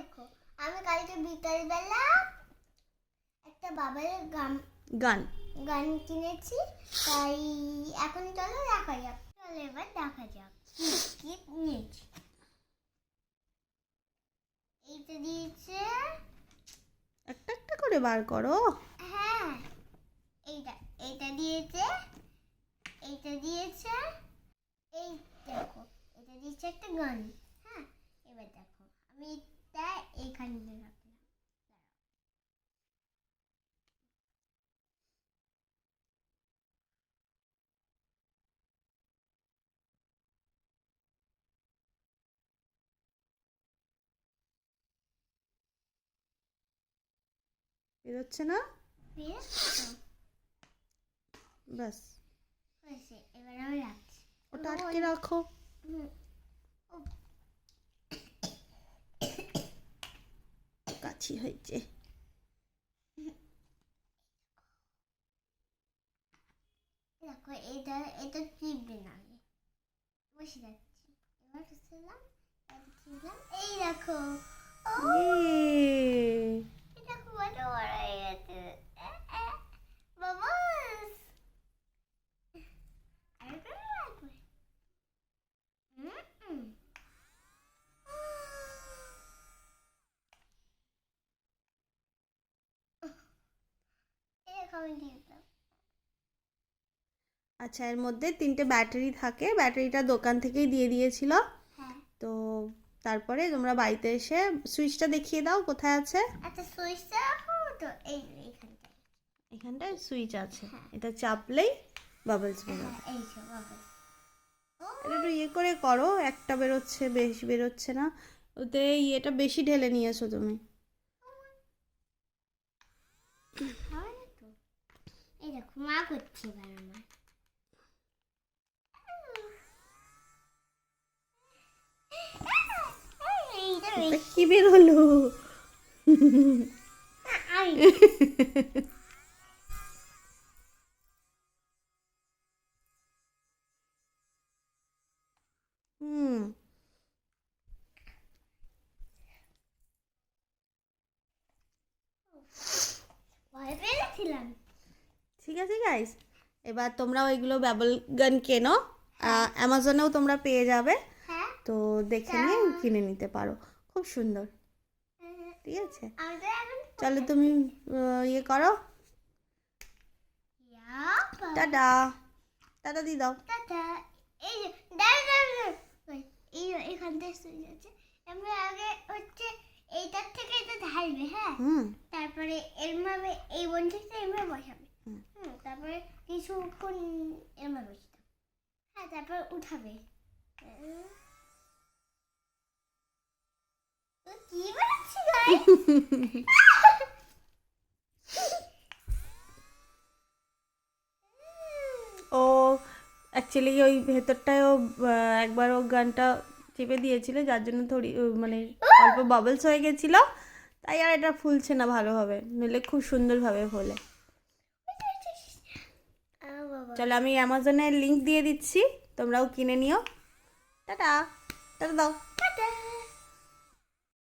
দেখো আমি কালকে বিকালবেলা একটা বাবার গান গান কিনেছি, তাই এখন চলো দেখা যাক। চলো এবার দেখা যাক কি নিয়েছি। এইটা দিয়েছে, একটা একটা করে বার করো। হ্যাঁ এইটা এইটা দিয়েছে, এইটা দিয়েছে, এই দেখো এটা দিয়েছে একটা গান। হ্যাঁ এবার দেখো আমি এটা এইখানে রাখলাম। বেরোচ্ছে না, বেশ ব্যাস হয়েছে, এবার আমি রাখছি। ওটা আটকে রাখো। কাছি হয়েছে। দেখো এটা এটা টিপবে না, আগে বসে যাচ্ছি। এবার বসলাম, টিপলাম, এই দেখো এটা খুব বড় হয়ে গেছে বাবাস। আরেকটা লাগবে। এটা আমি দিয়ে দিলাম। আচ্ছা, এর মধ্যে 3টে ব্যাটারি থাকে, ব্যাটারিটা দোকান থেকেই দিয়ে দিয়েছিল। হ্যাঁ তো তারপরে তোমরা বাড়িতে এসে সুইচটা দেখিয়ে দাও কোথায় আছে। আচ্ছা সুইচটা রাখো তো, এইখানটায় এখানটায় সুইচ আছে, হ্যাঁ। এটা চাপলেই বাবলস বেরোবে। হ্যাঁ এই যে বাবাস। এটা একটু ইয়ে করে করো, একটা বেরোচ্ছে, বেশি বেরোচ্ছে না। ওতে ইয়েটা বেশি ঢেলে নিয়েছো তুমি। হয় না তো, এই দেখো মা করছে এবার আমার। এটা কি বেরোলো? হুম, ভয় পেয়েছিলাম। ঠিক আছে গাইস, এবার তোমরাও এগুলো বাবল গান কেনো, অ্যামাজনেও তোমরা পেয়ে যাবে। হ্যাঁ তো দেখে নিয়ে কিনে নিতে পারো, খুব সুন্দর। ঠিক আছে, আমি তো এখন চলো তুমি ইয়ে করো। টাটা, টাটা দিয়ে দাও। টাটা। এই যে দাঁড়া এই এখান থেকে সুইচ আছে, আমরা আগে হচ্ছে এইটার থেকে এটা ঢালবে। হ্যাঁ হুম, তারপরে এরভাবে এই বন্ধুটা এরভাবে বসাবে। তারপরে কিছুক্ষণ এরভাবে বসতে, হ্যাঁ তারপর উঠাবে। তো কি বানাচ্ছি গাইস? ও অ্যাকচুয়ালি ওই ভেতরটায় ও একবার ও গানটা চেপে দিয়েছিল, যার জন্য থোড়ি মানে অল্প বাবলস হয়ে গেছিলো, তাই আর এটা ফুলছে না ভালোভাবে, নইলে খুব সুন্দরভাবে ফোলে। চলো আমি অ্যামাজনের লিংক দিয়ে দিচ্ছি, তোমরাও কিনে নিও। টাটা, টাটা দাও।